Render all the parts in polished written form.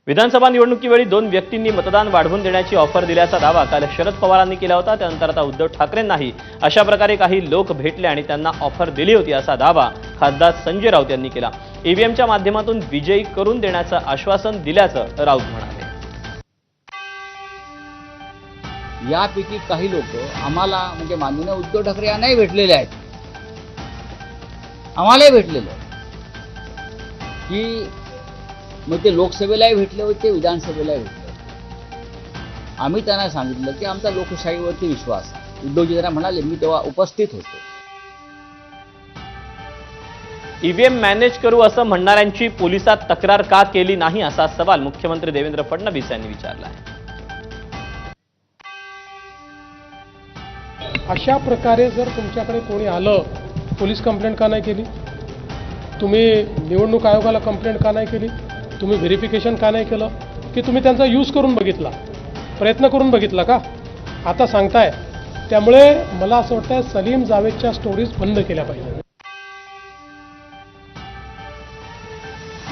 विधानसभा निवडणुकीवेळी दोन व्यक्तींनी मतदान वाढवून देण्याची ऑफर दिल्याचा दावा काल शरद पवारांनी केला होता। त्यानंतर आता उद्धव ठाकरेंनाही अशा प्रकारे काही लोक भेटले आणि त्यांना ऑफर दिली होती असा दावा खासदार संजय राऊत यांनी केला। ईव्हीएमच्या माध्यमातून विजयी करून देण्याचं आश्वासन दिल्याचं राऊत म्हणाले। यापैकी काही लोक आम्हाला म्हणजे माननीय उद्धव ठाकरे यांनाही भेटलेले आहेत, आम्हालाही भेटलेले की मग ते लोकसभेलाही भेटले होते, विधानसभेलाही भेटले होते। आम्ही त्यांना सांगितलं की आमचा लोकशाहीवरती विश्वास आहे। उद्धवजी त्यांना म्हणाले, मी तेव्हा उपस्थित होतो। ईव्हीएम मॅनेज करू असं म्हणणाऱ्यांची पोलिसात तक्रार का केली नाही असा सवाल मुख्यमंत्री देवेंद्र फडणवीस यांनी विचारला आहे। अशा प्रकारे जर तुमच्याकडे कोणी आलं, पोलीस कंप्लेंट का नाही केली? तुम्ही निवडणूक आयोगाला कंप्लेंट का नाही केली? तुम्ही व्हेरिफिकेशन का नाही केलं? की तुम्ही त्यांचा यूज करून बघितला, प्रयत्न करून बघितला का? आता सांगताय। त्यामुळे मला असं वाटतं सलीम जावेदच्या स्टोरीज बंद केल्या पाहिजे।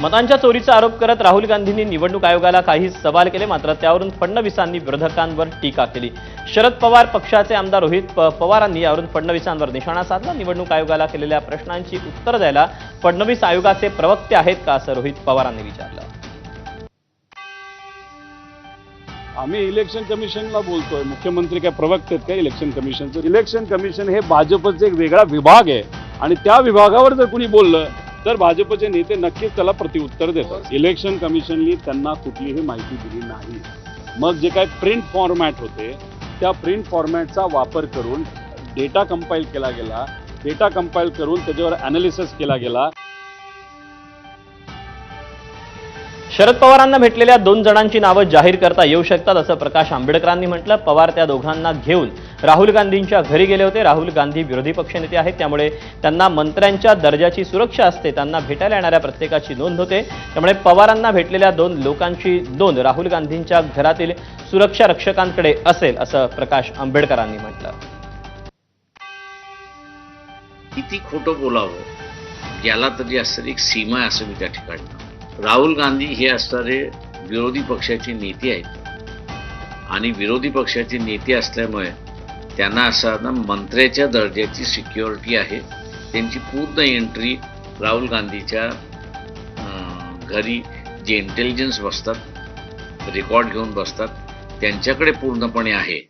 मतांच्या चोरीचा आरोप करत राहुल गांधींनी निवडणूक आयोगाला काही सवाल केले, मात्र त्यावरून फडणवीसांनी विरोधकांवर टीका केली। शरद पवार पक्षाचे आमदार रोहित पवारांनी यावरून फडणवीसांवर निशाणा साधला। निवडणूक आयोगाला केलेल्या प्रश्नांची उत्तर द्यायला फडणवीस आयोगाचे प्रवक्ते आहेत का असं रोहित पवारांनी विचारलं। आम्ही इलेक्शन कमिशनला बोलतोय, मुख्यमंत्री काय प्रवक्ते आहेत का इलेक्शन कमिशनचं? इलेक्शन कमिशन हे भाजपचं एक वेगळा विभाग आहे आणि त्या विभागावर जर कुणी बोललं तर भाजपचे नेते नक्कीच त्याला प्रत्युत्तर देतात। इलेक्शन कमिशननी त्यांना कुठलीही माहिती दिली नाही। मग जे काय प्रिंट फॉर्मॅट होते त्या प्रिंट फॉर्मॅटचा वापर करून डेटा कंपाईल केला गेला, डेटा कंपाईल करून त्याच्यावर ॲनालिसिस केला गेला। शरद पवारांना भेटलेल्या दोन जणांची नावं जाहीर करता येऊ शकतात असं प्रकाश आंबेडकरांनी म्हटलं। पवार त्या दोघांना घेऊन राहुल गांधींच्या घरी गेले होते। राहुल गांधी विरोधी पक्षनेते आहेत, त्यामुळे त्यांना मंत्र्यांच्या दर्जाची सुरक्षा असते। त्यांना भेटायला येणाऱ्या प्रत्येकाची नोंद होते, त्यामुळे पवारांना भेटलेल्या दोन लोकांची नोंद राहुल गांधींच्या घरातील सुरक्षा रक्षकांकडे असेल असं प्रकाश आंबेडकरांनी म्हटलं। किती खोटं बोलावं याला तरी असं एक सीमा आहे असं मी त्या ठिकाणी। राहुल गांधी हे असणारे विरोधी पक्षाचे नेते आहेत आणि विरोधी पक्षाचे नेते असल्यामुळे त्यांना असं मंत्र्याच्या दर्जाची सिक्युरिटी आहे। त्यांची पूर्ण एंट्री राहुल गांधीच्या घरी जे इंटेलिजन्स बसतात, रेकॉर्ड घेऊन बसतात, त्यांच्याकडे पूर्णपणे आहे।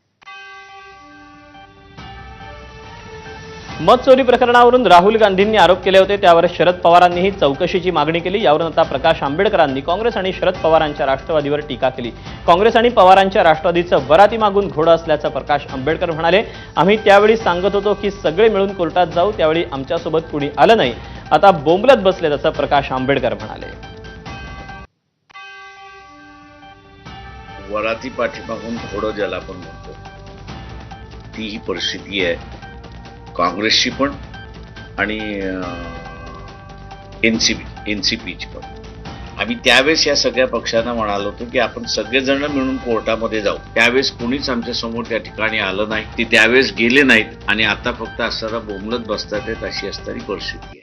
मत चोरी प्रकरणावरून राहुल गांधींनी आरोप केले होते, त्यावर शरद पवारांनीही चौकशीची मागणी केली। यावरून आता प्रकाश आंबेडकरांनी काँग्रेस आणि शरद पवारांच्या राष्ट्रवादीवर टीका केली। काँग्रेस आणि पवारांच्या राष्ट्रवादीचं वराती मागून घोडं असल्याचं प्रकाश आंबेडकर म्हणाले। आम्ही त्यावेळी सांगत होतो की सगळे मिळून कोर्टात जाऊ, त्यावेळी आमच्यासोबत कुणी आलं नाही, आता बोंबलत बसलेत असं प्रकाश आंबेडकर म्हणाले। वराती पाठीमागून घोडं ज्याला आपण म्हणतो ती ही परिस्थिती आहे काँग्रेसची पण आणि एनसीपीची पण। आम्ही त्यावेळेस या सगळ्या पक्षांना म्हणालो होतो की आपण सगळेजण मिळून कोर्टामध्ये जाऊ। त्यावेळेस कुणीच आमच्या समोर त्या ठिकाणी आलं नाही, ते त्यावेळेस गेले नाहीत आणि आता फक्त असताना बोंबलत बसतात आहेत, अशी असणारी परिस्थिती आहे।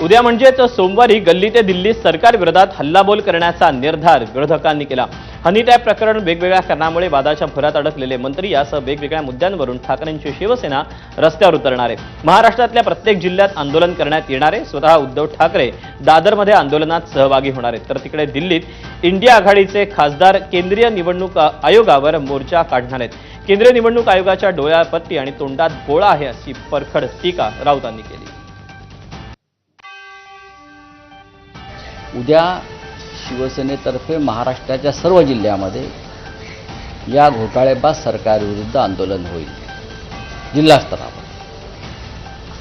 उद्या म्हणजेच सोमवारी गल्ली ते दिल्ली सरकार विरोधात हल्लाबोल करण्याचा निर्धार विरोधकांनी केला। हनी टॅप प्रकरण, वेगवेगळ्या कारणामुळे वादाच्या भरात अडकलेले मंत्री यासह वेगवेगळ्या मुद्द्यांवरून ठाकरेंची शिवसेना रस्त्यावर उतरणार आहे। महाराष्ट्रातल्या प्रत्येक जिल्ह्यात आंदोलन करण्यात येणार आहे। स्वतः उद्धव ठाकरे दादरमध्ये आंदोलनात सहभागी होणार आहेत, तर तिकडे दिल्लीत इंडिया आघाडीचे खासदार केंद्रीय निवडणूक आयोगावर मोर्चा काढणार आहेत। केंद्रीय निवडणूक आयोगाच्या डोळ्यात पट्टी आणि तोंडात गोळा आहे अशी परखड टीका राऊतांनी केली। उद्या शिवसेनेतर्फे महाराष्ट्राच्या सर्व जिल्ह्यामध्ये या घोटाळेबाज सरकारविरुद्ध आंदोलन होईल। जिल्हा स्तरावर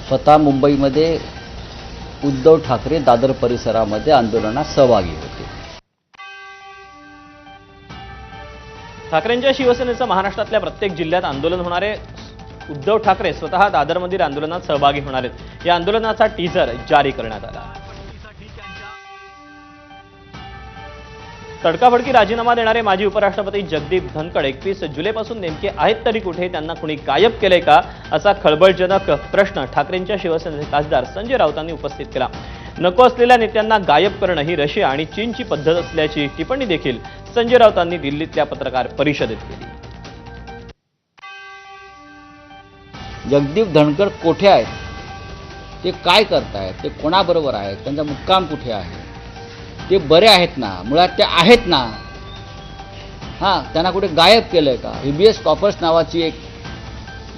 स्वतः मुंबईमध्ये उद्धव ठाकरे दादर परिसरामध्ये आंदोलनात सहभागी होते। ठाकरेंच्या शिवसेनेचं महाराष्ट्रातल्या प्रत्येक जिल्ह्यात आंदोलन होणार आहे। उद्धव ठाकरे स्वतः दादरमधील आंदोलनात सहभागी होणार आहेत। या आंदोलनाचा टीझर जारी करण्यात आला। तडकाफडकी राजीनामा देणारे माजी उपराष्ट्रपती जगदीप धनखड 21 जुलैपासून नेमके आहेत तरी कुठे, त्यांना कुणी गायब केले का, असा खळबळजनक प्रश्न ठाकरेंच्या शिवसेनेचे खासदार संजय राऊतांनी उपस्थित केला। नको असलेल्या नेत्यांना गायब करणं ही रशिया आणि चीनची पद्धत असल्याची टिप्पणी देखील संजय राऊतांनी दिल्लीतल्या पत्रकार परिषदेत केली. जगदीप धनखड कोठे आहेत, ते काय करतायत, ते कोणाबरोबर आहेत, त्यांचा मुक्काम कुठे आहे, ते बरे आहेत ना, मुळात ते आहेत ना. हां, त्यांना कुठे गायब केलं आहे का? हिबियस कॉर्पस नावाची एक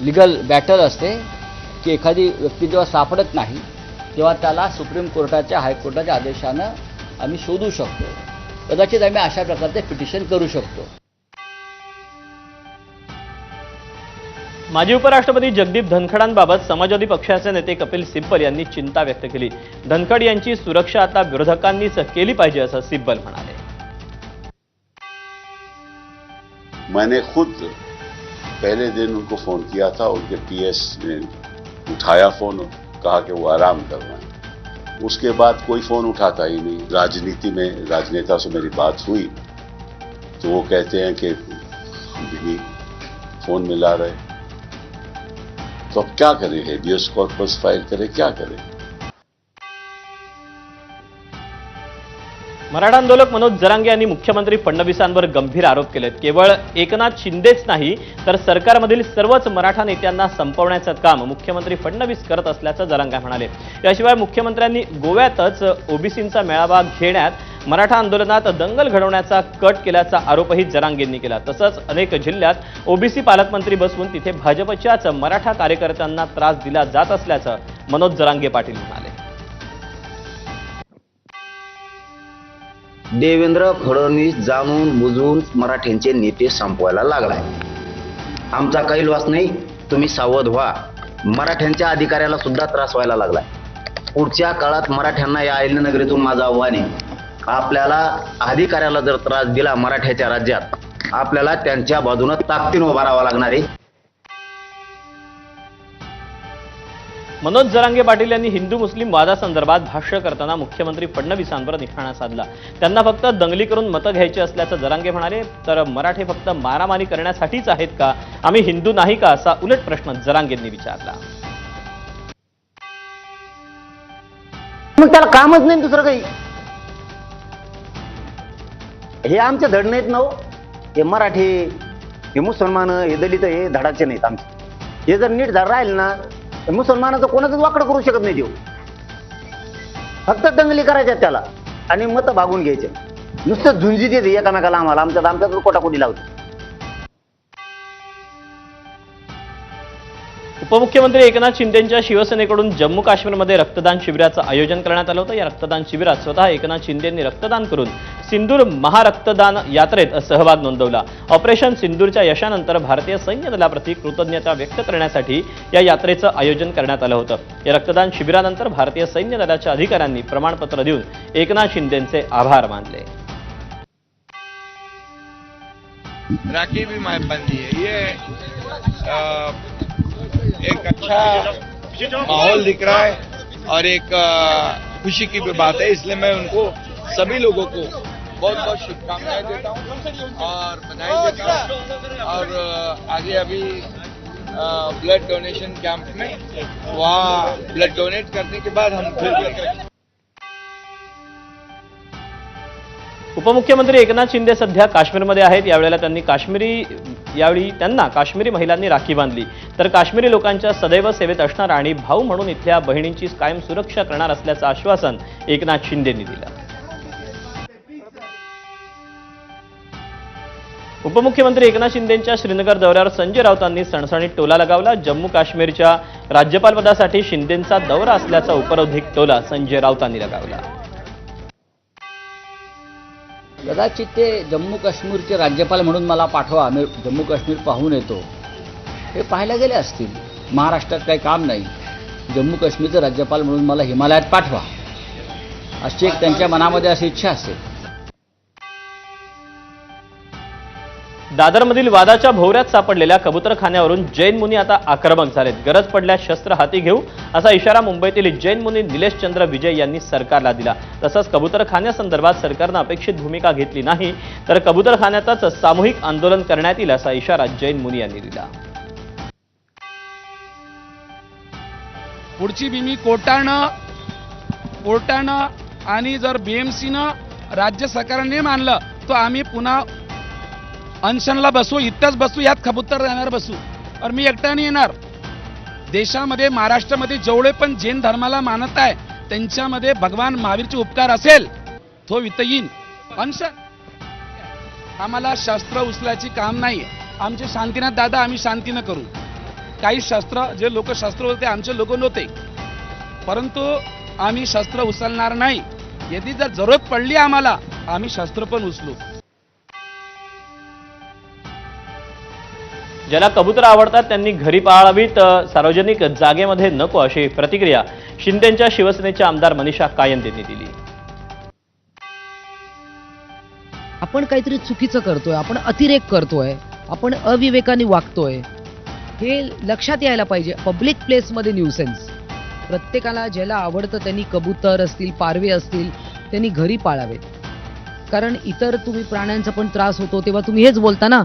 लिगल बॅटल असते की एखादी व्यक्ती जेव्हा सापडत नाही तेव्हा त्याला सुप्रीम कोर्टाच्या हायकोर्टाच्या आदेशानं आम्ही शोधू शकतो. कदाचित आम्ही अशा प्रकारचे पिटिशन करू शकतो. माजी उपराष्ट्रपती जगदीप धनखडांबाबत समाजवादी पक्षाचे नेते कपिल सिब्बल यांनी चिंता व्यक्त केली. धनखड यांची सुरक्षा आता विरोधकांनीच केली पाहिजे असं सिब्बल म्हणाले. मैंने खुद पहले दिन उनको फोन किया था, उनके पीएस ने उठाया फोन, कहा कि वो आराम कर रहे हैं. उसके बाद कोई फोन उठाता ही नहीं. राजनीति में राजनेता से मेरी बात हुई तो वो कहते हैं कि हम भी नहीं फोन मिला रहे. तो अब क्या करें? हेबियस कॉर्पस फाइल करें, क्या करें? मराठा आंदोलक मनोज जरांगे यांनी मुख्यमंत्री फडणवीसांवर गंभीर आरोप केलेत. केवळ एकनाथ शिंदेच नाही तर सरकारमधील सर्वच मराठा नेत्यांना संपवण्याचं काम मुख्यमंत्री फडणवीस करत असल्याचं जरांगे म्हणाले. याशिवाय मुख्यमंत्र्यांनी गोव्यातच ओबीसींचा मेळावा घेण्यात मराठा आंदोलनात दंगल घडवण्याचा कट केल्याचा आरोपही जरांगेंनी केला. तसंच अनेक जिल्ह्यात ओबीसी पालकमंत्री बसवून तिथे भाजपच्याच मराठा कार्यकर्त्यांना त्रास दिला जात असल्याचं मनोज जरांगे पाटील म्हणाले. देवेंद्र फडणवीस जाणून बुजून मराठ्यांचे नेते संपवायला लागलाय. आमचा काही लॉस नाही, तुम्ही सावध व्हा. मराठ्यांच्या अधिकाऱ्याला सुद्धा त्रास व्हायला लागलाय. पुढच्या काळात मराठ्यांना या अहिल्यानगरीतून माझं आव्हान आहे, आपल्याला अधिकाऱ्याला जर त्रास दिला मराठ्याच्या राज्यात, आपल्याला त्यांच्या बाजूने ताकदीने उभा राहावं लागणार आहे. मनोज जरांगे पाटील यांनी हिंदू मुस्लिम वादासंदर्भात भाष्य करताना मुख्यमंत्री फडणवीसांवर निशाणा साधला. त्यांना फक्त दंगली करून मतं घ्यायची असल्याचं जरांगे म्हणाले. तर मराठे फक्त मारामारी करण्यासाठीच आहेत का, आम्ही हिंदू नाही का, असा उलट प्रश्न जरांगेंनी विचारला. मग त्याला कामच नाही दुसरं काही. हे आमचे धड नाहीत ना हो. हे मराठी, हे मुसलमान, हे दलित, हे धडाचे नाहीत आमचे. हे जर नीट धड राहील ना, मुसलमानाचं कोणाचंच वाकडं करू शकत नाही देऊ. फक्त दंगली करायच्या त्याला आणि मतं भागून घ्यायचे. नुसतं झुंजी देते एकामेकाला. आमच्यात कोटाकोटी लावते. उपमुख्यमंत्री एकनाथ शिंदेंच्या शिवसेनेकडून जम्मू काश्मीरमध्ये रक्तदान शिबिराचं आयोजन करण्यात आलं होतं. या रक्तदान शिबिरात स्वतः एकनाथ शिंदेंनी रक्तदान करून सिंदूर महारक्तदान यात्रेत सहभाग नोंदवला. ऑपरेशन सिंदूरच्या यशानंतर भारतीय सैन्य दलाप्रती कृतज्ञता व्यक्त करण्यासाठी या यात्रेचं आयोजन करण्यात आलं होतं. या रक्तदान शिबिरानंतर भारतीय सैन्य दलाच्या अधिकाऱ्यांनी प्रमाणपत्र देऊन एकनाथ शिंदेंचे आभार मानले. राखी भी बंदी है, ये एक अच्छा माहौल दिख रहा है और एक खुशी की भी बात है. इसलिए मैं उनको सभी लोगों को बहुत बहुत शुभकामनाएं देता हूं और बधाई देता हूं. और आगे अभी ब्लड डोनेशन कैंप में वहाँ ब्लड डोनेट करने के बाद हम फिर मिलेंगे. उपमुख्यमंत्री एकनाथ शिंदे सध्या काश्मीरमध्ये आहेत. यावेळी त्यांना काश्मीरी महिलांनी राखी बांधली. तर काश्मीरी लोकांच्या सदैव सेवेत असणार आणि भाऊ म्हणून इथल्या बहिणींची कायम सुरक्षा करणार असल्याचं आश्वासन एकनाथ शिंदेंनी दिलं. उपमुख्यमंत्री एकनाथ शिंदेंच्या श्रीनगर दौऱ्यावर संजय राऊतांनी सणसणीत टोला लगावला. जम्मू काश्मीरच्या राज्यपालपदासाठी शिंदेंचा दौरा असल्याचा उपरोधिक टोला संजय राऊतांनी लगावला. कदाचित ते जम्मू काश्मीरचे राज्यपाल म्हणून मला पाठवा, आम्ही जम्मू काश्मीर पाहून येतो, हे पाहायला गेले असतील. महाराष्ट्रात काही काम नाही, जम्मू काश्मीरचे राज्यपाल म्हणून मला हिमालयात पाठवा, अशी एक त्यांच्या मनामध्ये अशी इच्छा असेल. दादरमधील वादाच्या भोवऱ्यात सापडलेल्या कबुतरखान्यावरून जैन मुनी आता आक्रमक झालेत. गरज पडल्यास शस्त्र हाती घेऊ असा इशारा मुंबईतील जैन मुनी निलेश चंद्र विजय यांनी सरकारला दिला. तसंच कबुतरखान्यासंदर्भात सरकारनं अपेक्षित भूमिका घेतली नाही तर कबुतरखान्यातच सामूहिक आंदोलन करण्यात येईल असा इशारा जैन मुनी यांनी दिला. पुढची भूमी कोर्टानं कोर्टानं आणि जर BMCनं राज्य सरकारने मानलं तर आम्ही पुन्हा अनशनला बसू, इथंच बसू, यात कबूतर राहणार बसू. और मी एकटा नाही येणार. देशामध्ये महाराष्ट्रामध्ये जेवढे पण जैन धर्माला मानत आहे त्यांच्यामध्ये भगवान महावीरचे उपकार असेल तो इथं येईन. अनशन आम्हाला शस्त्र उचलायची काम नाही. आमचे शांतीनाथ दादा आम्ही शांतीनं करू. काही शस्त्र जे लोक शस्त्र होते आमचे लोक नव्हते, परंतु आम्ही शस्त्र उचलणार नाही. यदि जर जरूरत पडली आम्हाला आम्ही शस्त्र पण उचलू. ज्याला कबूतर आवडतात त्यांनी घरी पाळावीत, सार्वजनिक जागेमध्ये नको, अशी प्रतिक्रिया शिंदेच्या शिवसेनेचे आमदार मनीषा कायंद यांनी दिली. आपण काहीतरी चुकीचं करतोय, आपण अतिरेक करतोय, आपण अविवेकाने वागतोय, हे लक्षात यायला पाहिजे. Public प्लेसमध्ये nuisance. प्रत्येकाला ज्याला आवडतं त्यांनी कबूतर असतील, पारवे असतील, त्यांनी घरी पाळावेत. कारण इतर तुम्ही प्राण्यांचा पण त्रास होतो तेव्हा तुम्ही हेच बोलता ना.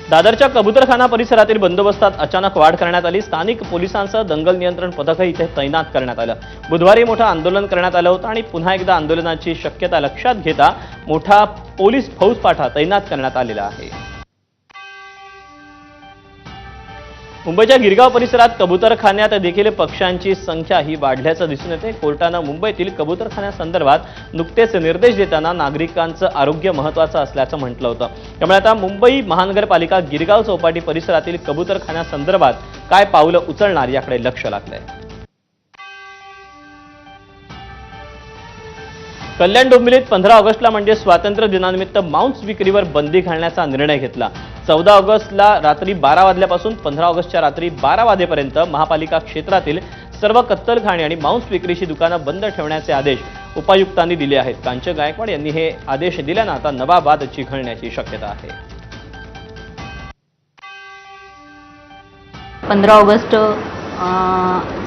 दादरच्या कबूतरखाना परिसरातील बंदोबस्तात अचानक वाढ करण्यात आली. स्थानिक पोलिसांसह दंगल नियंत्रण पथकही इथे तैनात करण्यात आलं. बुधवारी मोठं आंदोलन करण्यात आलं होतं आणि पुन्हा एकदा आंदोलनाची शक्यता लक्षात घेता मोठा पोलीस फौजपाठा तैनात करण्यात आलेला आहे. मुंबईच्या गिरगाव परिसरात कबूतरखान्यात देखील पक्ष्यांची संख्या ही वाढल्याचं दिसून येते. कोर्टानं मुंबईतील कबूतरखान्यासंदर्भात नुकतेच निर्देश देताना नागरिकांचं आरोग्य महत्त्वाचं असल्याचं म्हटलं होतं. त्यामुळे आता मुंबई महानगरपालिका गिरगाव चौपाटी परिसरातील कबूतरखान्यासंदर्भात काय पावलं उचलणार याकडे लक्ष लागलंय. कल्याण डोंबिवलीत 15 ऑगस्टला म्हणजे स्वातंत्र्य दिनानिमित्त मांस विक्रीवर बंदी घालण्याचा निर्णय घेतला. 14 ऑगस्टला रात्री 12 वाजल्यापासून 15 ऑगस्टच्या रात्री 12 वाजेपर्यंत महापालिका क्षेत्रातील सर्व कत्तलखाने आणि मांस विक्रीची दुकानं बंद ठेवण्याचे आदेश उपायुक्तांनी दिले आहेत. कांचन गायकवाड यांनी हे आदेश दिल्यानं आता नवा वाद चिघळण्याची शक्यता आहे. 15 ऑगस्ट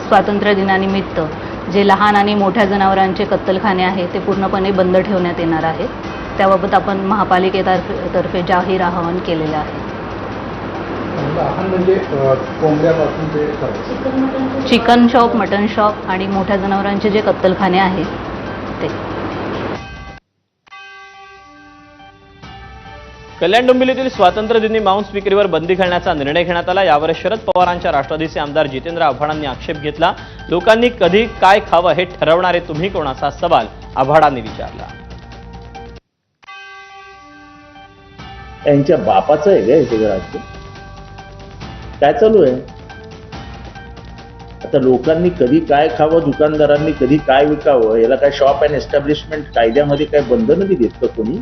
स्वातंत्र्य दिनानिमित्त जे लहान आणि मोठ्या जनावरांचे कत्तलखाने आहेत ते पूर्णपणे बंद ठेवण्यात येणार आहेत. त्याबाबत आपण महापालिकेतर्फे जाहीर आवाहन केलेलं आहे. चिकन शॉप, मटन शॉप आणि मोठ्या जनावरांचे जे कत्तलखाने आहेत ते. कल्याण डोंबिवलीतील स्वातंत्र्यदिनी मांस विक्रीवर बंदी घालण्याचा निर्णय घेण्यात आला. यावर शरद पवारांच्या राष्ट्रवादीचे आमदार जितेंद्र आव्हाडांनी आक्षेप घेतला. लोकांनी कधी काय खावं हे ठरवणारे तुम्ही कोण, असा सवाल आव्हाडांनी विचारला. यांच्या बापाचं आहे का हे सगळं राज्य? काय चालू आहे आता? लोकांनी कधी काय खावं, दुकानदारांनी कधी काय विकावं, याला काय शॉप अँड एस्टॅब्लिशमेंट कायद्यामध्ये काय बंधनं नाही देत का कोणी?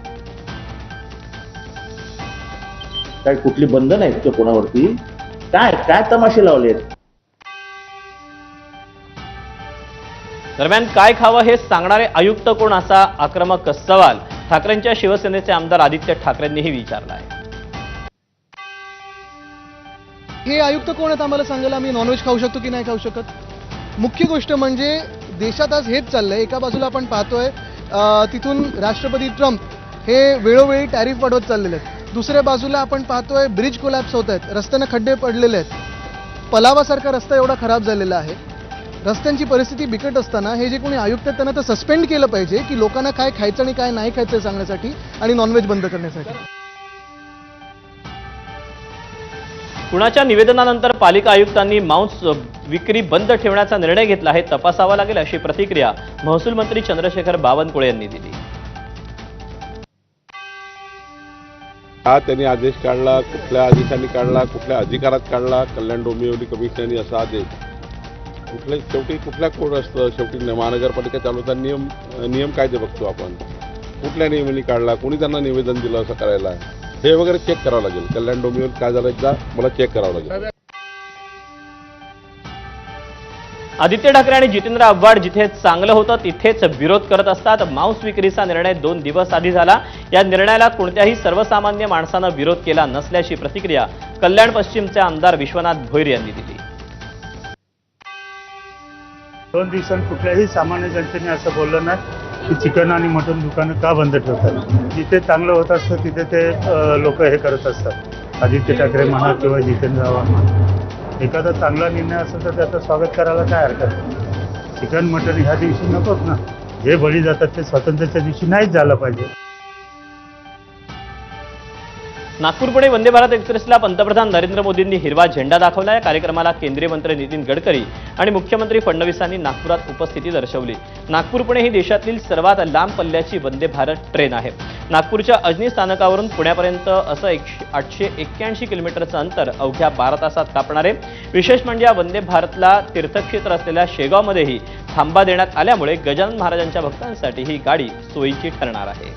काय कुठली बंधन आहेत का कोणावरती? काय काय तमाशे लावलेत? दरम्यान काय खावं हे सांगणारे आयुक्त कोण, असा आक्रमक सवाल ठाकरेंच्या शिवसेनेचे आमदार आदित्य ठाकरेंनीही विचारला आहे. हे आयुक्त कोण आहेत आम्हाला सांगायला आम्ही नॉनव्हेज खाऊ शकतो की नाही खाऊ शकत? मुख्य गोष्ट म्हणजे देशात आज हेच चाललंय. एका बाजूला आपण पाहतोय तिथून राष्ट्रपती ट्रम्प हे वेळोवेळी टॅरिफ वाढवत चाललेले आहेत. दुसऱ्या बाजूला आपण पाहतोय ब्रिज कोलॅप्स होत आहेत, रस्त्यांना खड्डे पडलेले आहेत. पलावासारखा रस्ता एवढा खराब झालेला आहे. रस्त्यांची परिस्थिती बिकट असताना हे जे कोणी आयुक्त आहेत त्यांना तर सस्पेंड केलं पाहिजे की लोकांना काय खायचं आणि काय नाही खायचं सांगण्यासाठी आणि नॉनव्हेज बंद करण्यासाठी. कुणाच्या निवेदनानंतर पालिका आयुक्तांनी मांस विक्री बंद ठेवण्याचा निर्णय घेतला हे तपासावा लागेल, अशी प्रतिक्रिया महसूल मंत्री चंद्रशेखर बावनकुळे यांनी दिली. हा त्यांनी आदेश काढला, कुठल्या आदेशाने काढला, कुठल्या अधिकारात काढला? कल्याण डोंबिवली कमिशनरनी असा आदेश शेवटी कुठल्या कोड असतं? शेवटी महानगरपालिका चालवताना नियम कायदे बघतो आपण. कुठल्या नियमाने काढला, कोणी त्यांना निवेदन दिलं असं करायला, हे वगैरे चेक करावं लागेल. कल्याण डोंबिवली काय झालं एकदा मला चेक करावं लागेल. आदित्य ठाकरे आणि जितेंद्र आव्हाड जिथे चांगलं होतं तिथेच विरोध करत असतात. मांस विक्रीचा निर्णय 2 दिवस आधी झाला. या निर्णयाला कोणत्याही सर्वसामान्य माणसानं विरोध केला नसल्याची प्रतिक्रिया कल्याण पश्चिमचे आमदार विश्वनाथ भोईर यांनी दिली. 2 दिवसांत कुठल्याही सामान्य जनतेने असं बोललं नाही की चिकन आणि मटन दुकानं का बंद ठेवतात. जिथे चांगलं होत असतं तिथे ते लोक हे करत असतात. आदित्य ठाकरे म्हणा किंवा जितेंद्र आव्हाड म्हणा. एखादा चांगला निर्णय असेल तर त्याचं स्वागत करायला काय हरकत नाही. चिकन मटन ह्या दिवशी नकोच ना. जे बळी जातात ते स्वातंत्र्याच्या दिवशी नाहीच झालं पाहिजे. नागपूर पुणे वंदे भारत एक्सप्रेसला पंतप्रधान नरेंद्र मोदींनी हिरवा झेंडा दाखवला. या कार्यक्रमाला केंद्रीय मंत्री नितीन गडकरी आणि मुख्यमंत्री फडणवीसांनी नागपुरात उपस्थिती दर्शवली. नागपूर पुणे ही देशातील सर्वात लांब पल्ल्याची वंदे भारत ट्रेन आहे. नागपूरच्या अजनी स्थानकावरून पुण्यापर्यंत असं 881 किलोमीटरचं अंतर अवघ्या 12 तासात कापणार आहे. विशेष म्हणजे या वंदे भारतला तीर्थक्षेत्र असलेल्या शेगावमध्येही थांबा देण्यात आल्यामुळे गजानन महाराजांच्या भक्तांसाठी ही गाडी सोयीची ठरणार आहे.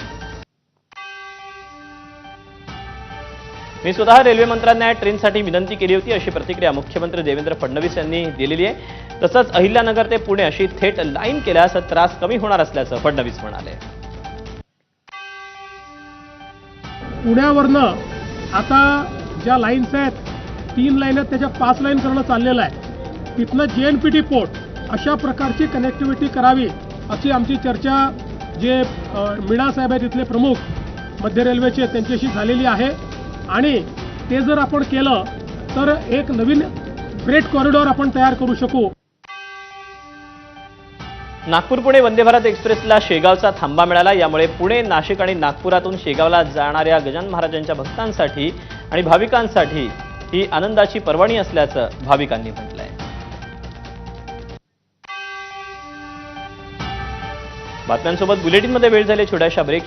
मी स्वतः रेल्वे मंत्र्यांना या ट्रेनसाठी विनंती केली होती अशी प्रतिक्रिया मुख्यमंत्री देवेंद्र फडणवीस यांनी दिलेली आहे. तसंच अहिल्यानगर ते पुणे अशी थेट लाईन केल्यास त्रास कमी होणार असल्याचं फडणवीस म्हणाले. पुण्यावरनं आता ज्या लाईन्स आहेत 3 लाईन आहेत त्याच्या 5 लाईन करणं चाललेलं आहे. तिथनं JNPT पोर्ट अशा प्रकारची कनेक्टिव्हिटी करावी अशी आमची चर्चा जे मीणा साहेब आहेत तिथले प्रमुख मध्य रेल्वेचे त्यांच्याशी झालेली आहे. आणि ते जर आपण केलं तर एक नवीन फ्रेट कॉरिडॉर आपण तयार करू शकू. नागपूर पुणे वंदे भारत एक्सप्रेसला शेगावचा थांबा मिळाला. यामुळे पुणे, नाशिक आणि नागपुरातून शेगावला जाणाऱ्या गजानन महाराजांच्या भक्तांसाठी आणि भाविकांसाठी ही आनंदाची पर्वणी असल्याचं भाविकांनी म्हटलंय. बातम्यांसोबत बुलेटिनमध्ये वेळ झाली छोट्याशा ब्रेक.